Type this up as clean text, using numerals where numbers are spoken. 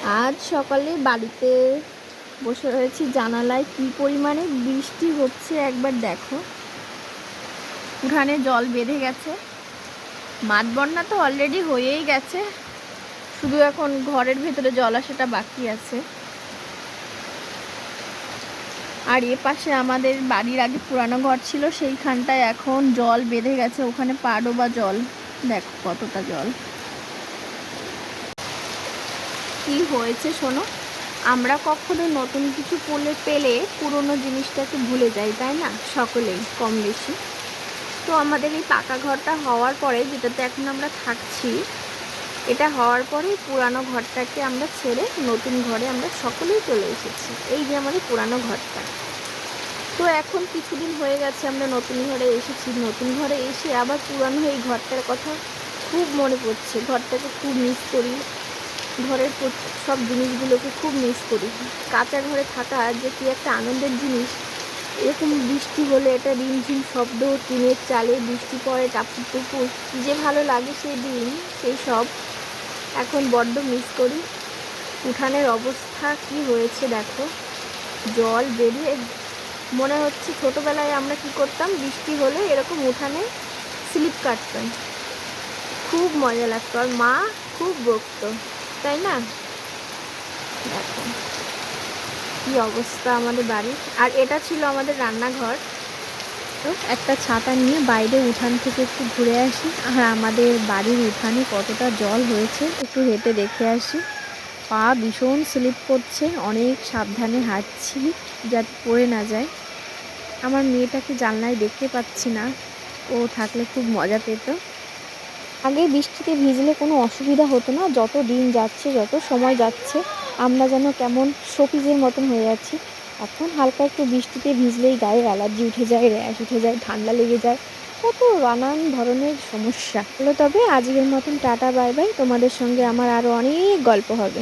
আজ সকালে বাড়িতে বসে রয়েছি, জানালায় কি পরিমাণে বৃষ্টি হচ্ছে একবার দেখো। উঠানে জল বেঁধে গেছে, মাঠ বন্যা তো অলরেডি হয়েই গেছে, শুধু এখন ঘরের ভেতরে জল আসাটা বাকি আছে। আর এ পাশে আমাদের বাড়ির আগে পুরানো ঘর ছিল, সেইখানটায় এখন জল বেঁধে গেছে, ওখানে পা ডোবা জল। দেখো কতটা জল। কি হয়েছে শোনো, আমরা কখনো নতুন কিছু পেলে পুরনো জিনিসটাকে ভুলে যাই, তাই না? সকলেই কম বেশি। তো আমাদের এই পাকা ঘরটা হওয়ার পরে, যেটাতে এখন আমরা থাকছি, এটা হওয়ার পরে পুরানো ঘরটাকে আমরা ছেড়ে নতুন ঘরে আমরা সকলেই চলে এসেছি। এই যে আমাদের পুরানো ঘরটা। তো এখন কিছুদিন হয়ে গেছে আমরা নতুন ঘরে এসেছি। নতুন ঘরে এসে আবার পুরানো এই ঘরটার কথা খুব মনে পড়ছে। ঘরটাকে খুব মিস করি, ঘরের সব জিনিসগুলোকে খুব মিস করি। কাঁচা ঘরে থাকা যে কি একটা আনন্দের জিনিস। এরকম বৃষ্টি হলে এটা রিমঝিম শব্দ, টিনের চালে বৃষ্টি পড়ে টাপুর টুপুর, কী যে ভালো লাগে সেই দিন। সেই সব এখন বড্ড মিস করি। উঠানের অবস্থা কি হয়েছে দেখো, জল বেরিয়ে। মনে হচ্ছে ছোটোবেলায় আমরা কি করতাম, বৃষ্টি হলে এরকম উঠানে স্লিপ কাটতাম, খুব মজা লাগতো, আর মা খুব বকতো, তাই না? দেখো কি অবস্থা আমাদের বাড়ির। আর এটা ছিল আমাদের রান্নাঘর। তো একটা ছাতা নিয়ে বাইরে উঠান থেকে একটু ঘুরে আসি, আর আমাদের বাড়ির উঠানে কতটা জল হয়েছে একটু হেঁটে দেখে আসি। পা ভীষণ স্লিপ করছে, অনেক সাবধানে হাঁটছি যাতে পড়ে না যায়। আমার মেয়েটাকে জানলায় দেখতে পাচ্ছি না, ও থাকলে খুব মজা পেত। আগে বৃষ্টিতে ভিজলে কোনো অসুবিধা হতো না, যত দিন যাচ্ছে, যত সময় যাচ্ছে, আমরা যেন কেমন শোপিজের মতন হয়ে যাচ্ছি। এখন হালকা একটু বৃষ্টিতে ভিজলেই গায়ে অ্যালার্জি উঠে যায়, র্যাশ উঠে যায়, ঠান্ডা লেগে যায়, কত নানান ধরনের সমস্যা হলো। তবে আজকের মতন টাটা বাই বাই। তোমাদের সঙ্গে আমার আরও অনেক গল্প হবে।